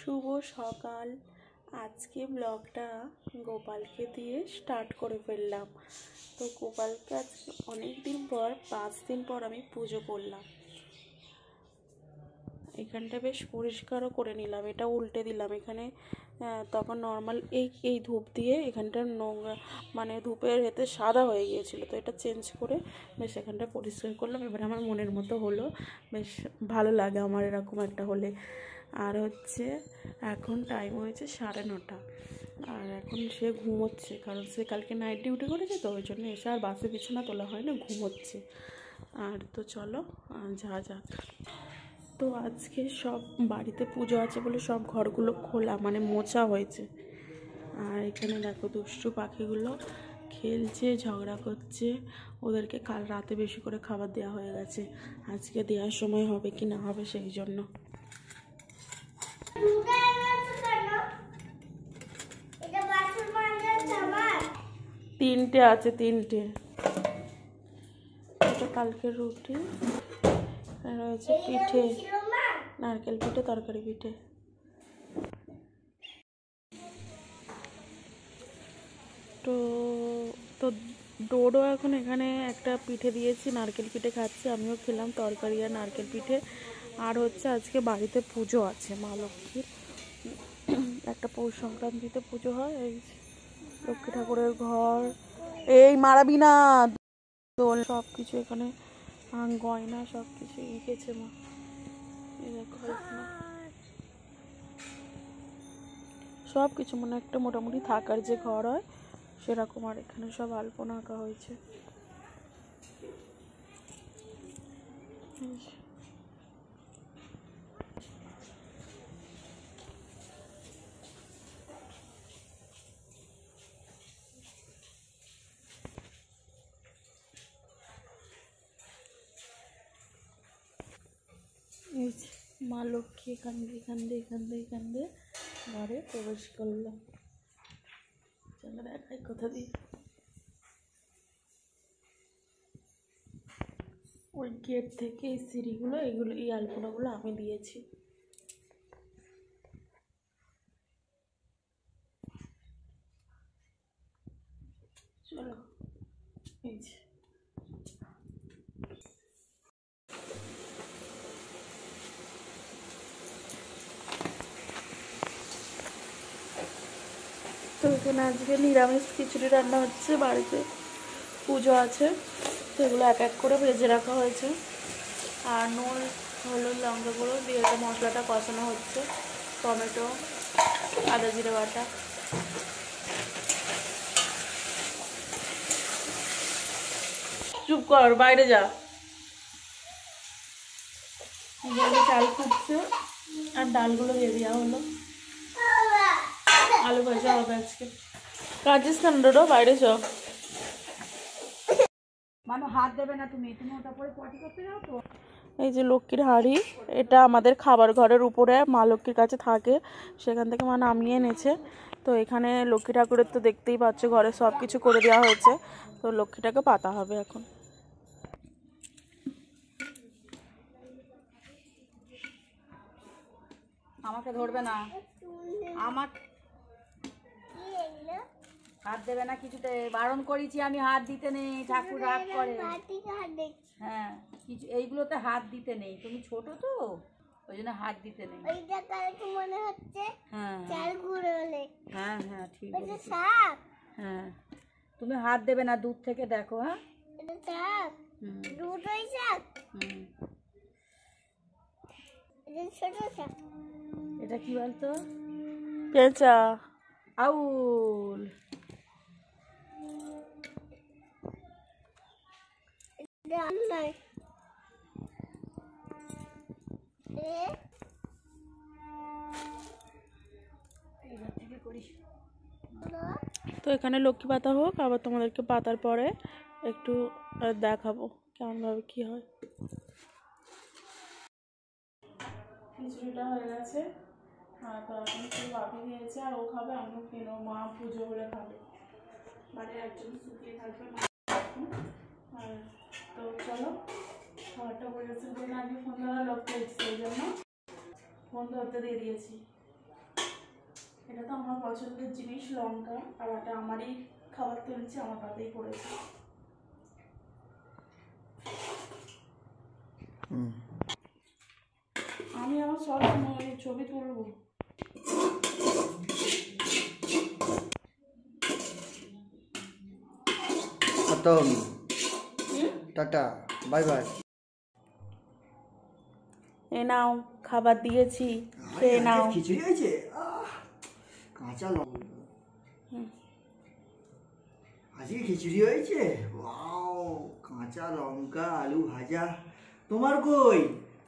শুভ সকাল। আজকে ব্লগটা গোপালকে দিয়ে স্টার্ট করে ফেললাম। তো গোপালকে আজকে অনেক দিন পর 5 দিন পর আমি পুজো করলাম। এখানটা বেশ পরিষ্কারও করে নিলাম, এটা উল্টে দিলাম। এখানে তখন নর্মাল এই ধূপ দিয়ে এখানটা নোংরা মানে ধূপের এতে সাদা হয়ে গিয়েছিলো, তো এটা চেঞ্জ করে বেশ এখানটা পরিষ্কার করলাম। এবার আমার মনের মতো হলো, বেশ ভালো লাগে আমার এরকম একটা হলে। আর হচ্ছে এখন টাইম হয়েছে 9:30, আর এখন সে ঘুমোচ্ছে, কারণ সে কালকে নাইট ডিউটি করেছে, তো ওই জন্য এসে আর বাসে বিছানা তোলা হয় না, ঘুমোচ্ছে। আর তো চলো যাক। তো আজকে সব বাড়িতে পুজো আছে বলে সব ঘরগুলো খোলা মানে মোছা হয়েছে। আর এখানে দেখো দুষ্টু পাখিগুলো খেলছে, ঝগড়া করছে। ওদেরকে কাল রাতে বেশি করে খাবার দেওয়া হয়ে গেছে, আজকে দেওয়ার সময় হবে কি না হবে সেই জন্য। তিনটে আছে, তিনটে। এটা কালকের রুটি, রয়েছে পিঠে, নারকেল পিঠে, তরকারি পিঠে। তো ডোডো এখন এখানে একটা পিঠে দিয়েছি, নারকেল পিঠে খাচ্ছে, আমিও খেলাম তরকারি আর নারকেল পিঠে। আর হচ্ছে আজকে বাড়িতে পুজো আছে মা লক্ষ্মীর, একটা পৌষ সংক্রান্তিতে পুজো হয়। এই লক্ষ্মী ঠাকুরের ঘর, এই মারাবি না, দোল সব কিছু এখানে গয়না সব কিছু এঁকেছে মা। এই দেখো সব কিছু মানে একটা মোটামুটি থাকার যে ঘর হয় সেরকম। আর এখানে সব আলপনা আঁকা হয়েছে। মা লক্ষ্মী এখান দিয়ে ঘরে প্রবেশ করলাম। চলো দেখাই কোথা দিয়ে। ওই গেট থেকে এই সিঁড়িগুলো, এগুলো এই আলপনাগুলো আমি দিয়েছি। চলো এই যে তো এখানে আজকে নিরামিষ খিচুড়ি রান্না হচ্ছে, বাড়িতে পুজো আছে, তো এগুলো এক এক করে ভেজে রাখা হয়েছে। আর নুন, হলুদ, লঙ্কা গুঁড়ো দিয়ে এটা মশলাটা কষানো হচ্ছে, টমেটো, আদা জিরে বাটা। চুপ কর, বাইরে যা। চাল ফুটছে আর ডালগুলো দিয়ে দেওয়া হলো, আলু ভাজা হবে আজকে। কাজিস ঠান্ডা, বাইরে যাও। মানে হাত দেবে না, তুমি ওটা পরে পটি করতে যাও তো। এই যে লক্ষ্মীর হাঁড়ি, এটা আমাদের খাবার ঘরের উপরে মা লক্ষ্মীর কাছে থাকে, সেখান থেকে মা নামিয়ে এনেছে। তো এখানে লক্ষ্মী ঠাকুরের তো দেখতেই পাচ্ছ ঘরে সব কিছু করে দেওয়া হয়েছে, তো লক্ষ্মীটাকে পাতা হবে এখন। আমাকে ধরবে না, আমার হাত দেবে না কিছুতে, বারণ করেছি আমি, হাত দিতে নেই, ঠাকুর রাগ করে। হ্যাঁ, কিছু এইগুলোতে হাত দিতে নেই, তুমি ছোট তো ওই জন্য হাত দিতে নেই। হ্যাঁ হ্যাঁ হ্যাঁ ঠিক আছে। হ্যাঁ তুমি হাত দেবে না, দূর থেকে দেখো। হ্যাঁ এটা কি বলতো? পেঁচা। আউল। তো এখানে লক্ষ্মী পাতা হোক, আবার তোমাদেরকে পাতার পরে একটু দেখাবো কেমনভাবে কি হয়। খিচুড়িটা হয়ে গেছে, তো এখন শুধু বাপি দিয়েছে, আর ও খাবে, আমিও কেন, মা পুজো বলে খাবে, বাড়ির একজন শুকিয়ে থাকবে মা। আর তো চলো খাবারটা বলেছে যে আগে ফোন ধরা লোক পেয়েছি, সেই জন্য ফোন ধরতে দিয়ে দিয়েছি। এটা তো আমার পছন্দের জিনিস লঙ্কা, আর এটা আমারই খাবার তুলছি, আমার পাতেই পড়েছে। আমি আমার সব সময় ছবি তুলবো। খতম, টাটা, বাই বাই। এ নাও খাবার দিয়েছি, খেয়ে নাও। খিচুড়ি হয়েছে, কাঁচা লঙ্কা, আজকে খিচুড়ি হয়েছে, ওয়াও, কাঁচা লঙ্কা আলু ভাজা। তোমার কই?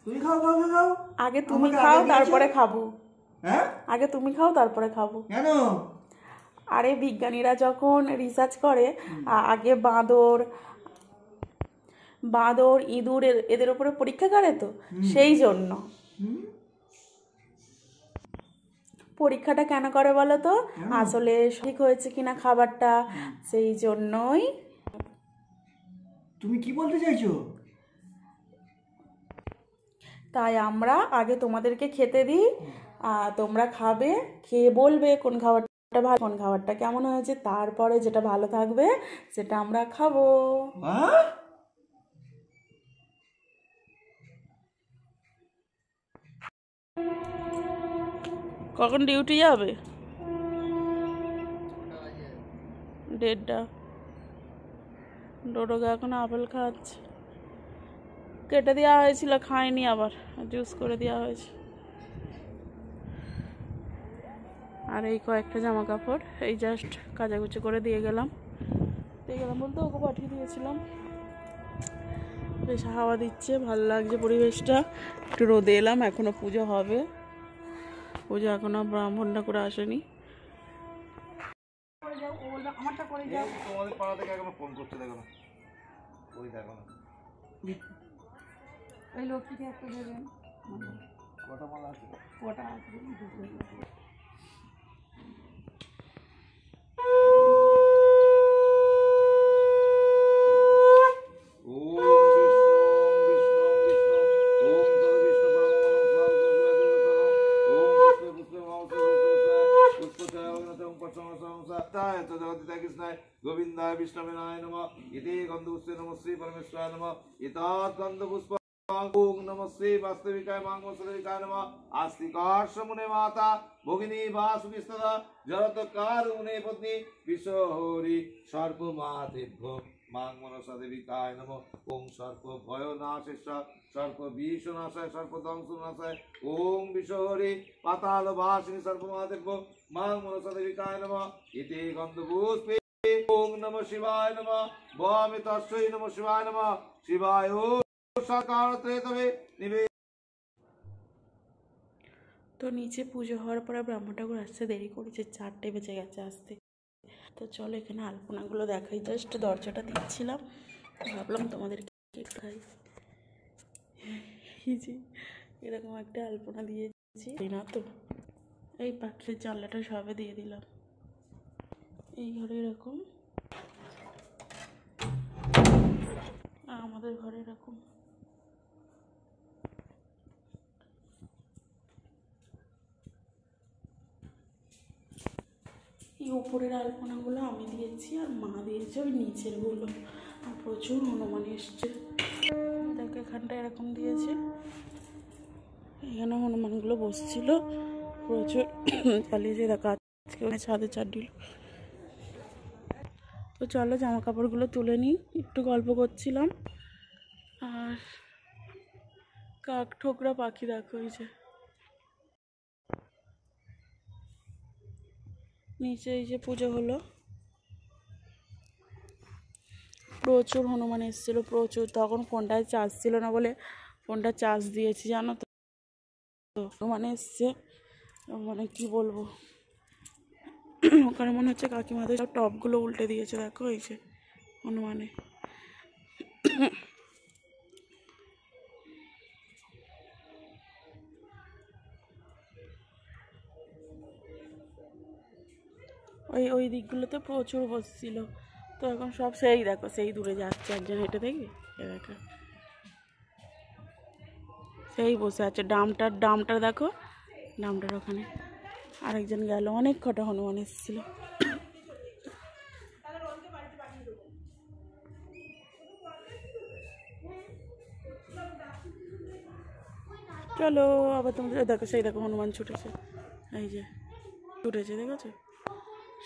তুমি খাও খাও খাও খাও। আগে তুমি খাও তারপরে খাবো। হ্যাঁ, আগে তুমি খাও তারপরে খাবো। কেন? আরে বিজ্ঞানীরা যখন রিসার্চ করে আগে বাঁদর ইঁদুর এদের উপরে পরীক্ষা করে, তো সেই জন্য। পরীক্ষাটা কেন করে বলো তো? আসলে ঠিক হয়েছে কিনা খাবারটা, সেই জন্যই। তুমি কি বলতে চাইছো? তাই আমরা আগে তোমাদেরকে খেতে দিই, তোমরা খাবে, খেয়ে বলবে কোন খাবারটা ভালো, কোন খাবারটা কেমন হয়েছে, তারপরে যেটা ভালো থাকবে সেটা আমরা খাবো। কখন ডিউটি যাবে? 1:30। ডোডোকে এখন আপেল খাচ্ছে, কেটে দেওয়া হয়েছিল, খায়নি, আবার জুস করে দেওয়া হয়েছে। আর এই কয়েকটা জামা কাপড় এই জাস্ট কাচাকুচি করে দিয়ে গেলাম বলতে ওকে পাঠিয়ে দিয়েছিলাম। বেশ হাওয়া দিচ্ছে, ভালো লাগছে পরিবেশটা। একটু রোদে এলাম, এখনো পুজো হবে, পুজো এখনো ব্রাহ্মণ ঠাকুর আসেনি। তোমাদের পাড়া থেকে এখনো ফোন করছে, দেখো না, ওই দেখো না, ওই লোকটিকে একটা দেবেন। কটা মাল আছে? কটা আছে? गोविंदाय विष्णुविनाय नमः। इति गंधपुष्पे नमः श्री परमेश्वराय नमः। इतात गंधपुष्प ओम नमः श्री वास्तविकाय मांगोसलिकाय नमः। आस्तिकाश्रमुने माता भगिनी वासुकिस्तदा जरतकार मुने पत्नी विशोहरि सर्पमातेभ्यो मांगमनसादेविकाय नमः। ओम सर्प भयनाशेश्वर सर्प विषनाशाय सर्प दंशनाशाय ओम विशोहरि पाताल वासिनी सर्पमातेभ्यो मांगमनसादेविकाय नमः। इति गंधपुष्पे ओम नमः शिवाय नमः। वामे तस्मै नमः शिवाय नमः। शिवाय তো নিচে পুজো হওয়ার পরে ব্রাহ্মণ ঠাকুর আসতে দেরি করেছে, 4টে বেজে গেছে আসতে। তো চলো এখানে আলপনাগুলো দেখাই, জাস্ট দরজাটা দিচ্ছিলাম, ভাবলাম তোমাদেরকে দেখাই। এরকম একটা আলপনা দিয়েছি না তো, এই পাখির জানলাটা সবে দিয়ে দিলাম। এই ঘরে এরকম, আমাদের ঘরে এরকম। এই উপরের আলপনাগুলো আমি দিয়েছি, আর মা দিয়েছে ওই নিচের গুলো। আর প্রচুর হনুমান এসছে, দেখ এখানটা এরকম দিয়েছে, এখানে হনুমানগুলো বসছিল প্রচুর। চালিয়েছে, দেখো আজকে ছাদে চার। তো চলো জামা কাপড়গুলো তুলে নিই, একটু গল্প করছিলাম। আর কাক ঠোকরা পাখি দেখো, এই যে নিচে এই যে পুজো হলো, প্রচুর হনুমান এসেছিল, প্রচুর। তখন ফোনটায় চার্জ ছিল না বলে ফোনটা চার্জ দিয়েছি, জানো তো। হনুমান এসছে, মানে কি বলবো, ওখানে মনে হচ্ছে কাকিমাদের সব টপগুলো উল্টে দিয়েছে, দেখো এই যে হনুমানে। ওই দিকগুলোতে প্রচুর বসছিল, তো এখন সব সেই দেখো, সেই দূরে যাচ্ছে একজন হেঁটে, দেখবে দেখো সেই বসে আছে। ডামটার দেখো, ডামটার ওখানে আরেকজন গেল, অনেক কটা হনুমান এসেছিল। চলো আবার তোমাদের দেখো, সেই দেখো হনুমান ছুটেছে, এই যে ছুটেছে, দেখেছো?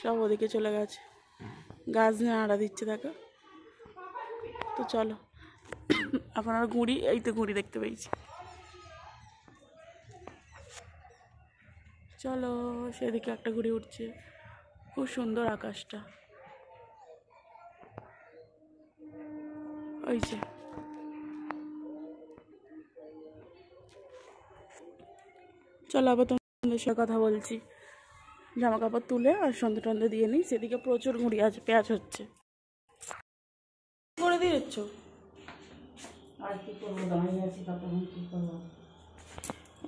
সব ওদিকে চলে গেছে, গাছ নিয়ে আড়া দিচ্ছে দেখো। তো চলো এখন আর ঘুড়ি, এই তো ঘুড়ি দেখতে পেয়েছি। চলো, সেদিকে একটা ঘুড়ি উঠছে, খুব সুন্দর আকাশটা, ওই যে। চলো আবার তোমাদের সাথে কথা বলছি, জামা কাপড় তুলে আর সন্ধে টন্ধে দিয়ে নিই। সেদিকে প্রচুর ঘুড়ি আছে, পেঁয়াজ হচ্ছে। করে দিয়েছ? আর কি করবো, দাঁড়িয়ে আছি, তখন কি করবো?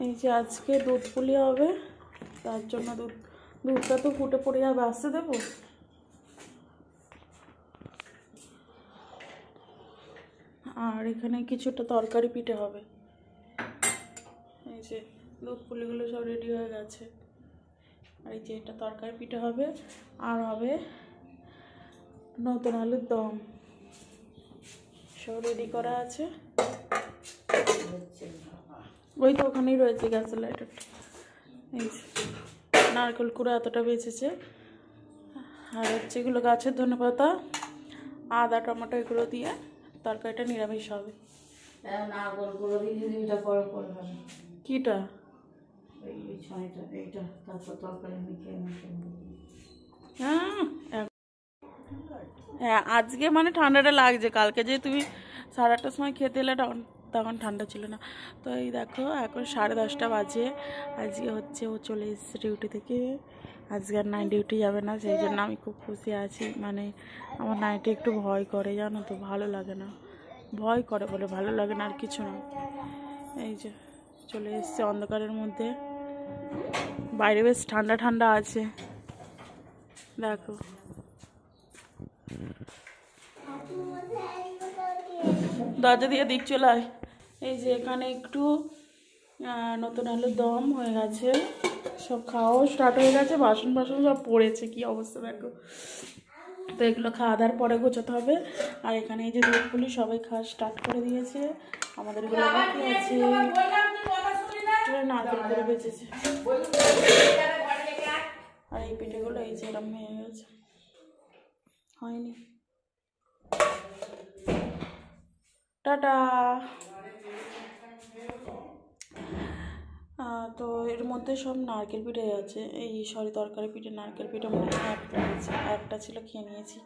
এই যে আজকে দুধ পুলি হবে, তার জন্য দুধটা তো ফুটে পড়ে যাবে, আসতে দেবো। আর এখানে কিছুটা তরকারি পিঠে হবে। এই যে দুধ পুলিগুলো সব রেডি হয়ে গেছে, আর এই যে এটা তরকারি পিঠে হবে, আর হবে নতুন আলুর দম, সব রেডি করা আছে। ওই তো ওখানেই রয়েছে গ্যাসের লাইটারটা। এই যে নারকেল কুড়ো এতটা বেঁচেছে, আর হচ্ছে এগুলো গাছের ধনেপাতা, আদা টমেটো এগুলো দিয়ে তরকারিটা নিরামিষ হবে। নারকেল গুঁড়ো দিয়ে যদি এটা পরে পরে হবে। কিটা? এই ছাইটা, এইটা, তারপর তরকারি মেখে হ্যাঁ আজকে মানে ঠান্ডাটা লাগছে, কালকে যে তুমি 8:30টার সময় খেতে এলে তখন ঠান্ডা ছিল না। তো এই দেখো এখন 10:30 বাজে, আজকে হচ্ছে ও চলে এসেছে ডিউটি থেকে, আজকে আর নাইট ডিউটি যাবে না, সেই জন্য আমি খুব খুশি আছি। মানে আমার নাইটে একটু ভয় করে জানো তো, ভালো লাগে না, ভয় করে বলে ভালো লাগে না, আর কিছু না। এই যে চলে এসছে অন্ধকারের মধ্যে, বাইরে বেশ ঠান্ডা ঠান্ডা আছে দেখো। দরজা দিয়ে দিক চলে আয়। এই যে এখানে একটু নতুন আলুর দম হয়ে গেছে, সব খাওয়াও স্টার্ট হয়ে গেছে, বাসন বাসন সব পড়েছে, কি অবস্থা দেখো। তো এগুলো খাওয়া দাওয়ার পরে গোছাতে হবে। আর এখানে এই যে দুধগুলি সবাই খাওয়া স্টার্ট করে দিয়েছে, আমাদের এগুলো বাকি আছে। নারকেল করে বেঁচেছে, আর এই পিঠেগুলো এই যে এরম হয়ে গেছে, হয়নি। টাটা। তো এর মধ্যে সব নারকেল পিঠে আছে, এই সরি তরকারি পিঠে, নারকেল পিঠে মনে হয় একটা ছিল, খেয়ে নিয়েছি।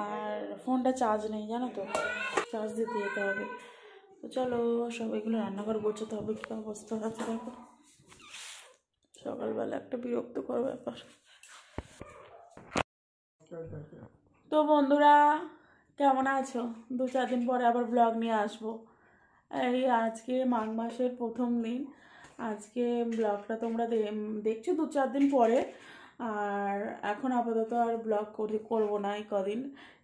আর ফোনটা চার্জ নেই জানো তো, চার্জ দিতে যেতে হবে। তো চলো সব এগুলো রান্নাঘর গোছাতে হবে, কী অবস্থা আছে দেখো, সকালবেলা একটা বিরক্তকর ব্যাপার। তো বন্ধুরা কেমন আছো? 2-4 দিন পরে আবার ব্লগ নিয়ে আসবো। এই আজকে মাঘ মাসের প্রথম দিন, আজকে ব্লগটা তোমরা দেখছো 2-4 দিন পরে। আর এখন আপাতত আর ব্লগ করবো না, এই কদিন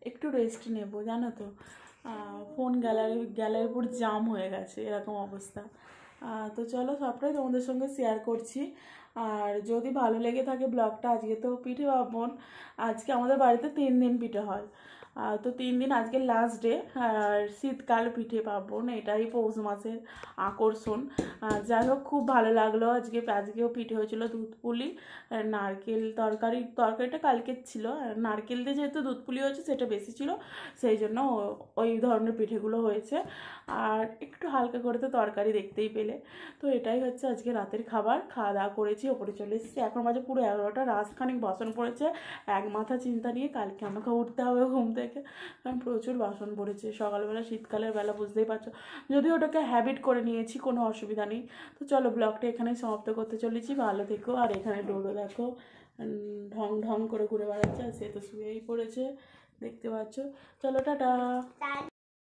একটু রেস্ট নেব জানো তো। ফোন গ্যালারির উপর জাম হয়ে গেছে, এরকম অবস্থা। তো চলো সবটাই তোমাদের সঙ্গে শেয়ার করছি। আর যদি ভালো লেগে থাকে ব্লগটা, আজকে তো পিঠে পার্বণ, আজকে আমাদের বাড়িতে 3 দিন পিঠে হয়। তো 3 দিন, আজকে লাস্ট ডে। আর শীতকাল পিঠে পার্বণ, এটাই পৌষ মাসের আকর্ষণ। যাই হোক খুব ভালো লাগলো, আজকেও পিঠে হয়েছিল দুধ পুলি, নারকেল তরকারিটা কালকের ছিল, নারকেল দিয়ে যেহেতু দুধ পুলি হয়েছে সেটা বেশি ছিল, সেই জন্য ওই ধরনের পিঠেগুলো হয়েছে। আর একটু হালকা করে তো তরকারি দেখতেই পেলে। তো এটাই হচ্ছে আজকে রাতের খাবার, খাওয়া দাওয়া করেছি, ওপরে চলে এসেছি, এখন বাজে পুরো 11টা, রাতখানিক বাসন পড়েছে, এক মাথা চিন্তা নিয়ে কালকে আমাকে উঠতে হবে ঘুম থেকে, কারণ প্রচুর বাসন পড়েছে। সকালবেলা শীতকালের বেলা বুঝতেই পারছো, যদিও ওটাকে হ্যাবিট করে নিয়েছি, কোনো অসুবিধা নেই। তো চলো ব্লগটা এখানেই সমাপ্ত করতে চলেছি, ভালো থেকো। আর এখানে ডোডো দেখো ঢং ঢং করে ঘুরে বেড়াচ্ছে, আর সে তো শুয়েই পড়েছে দেখতে পাচ্ছ। চলো টাটা।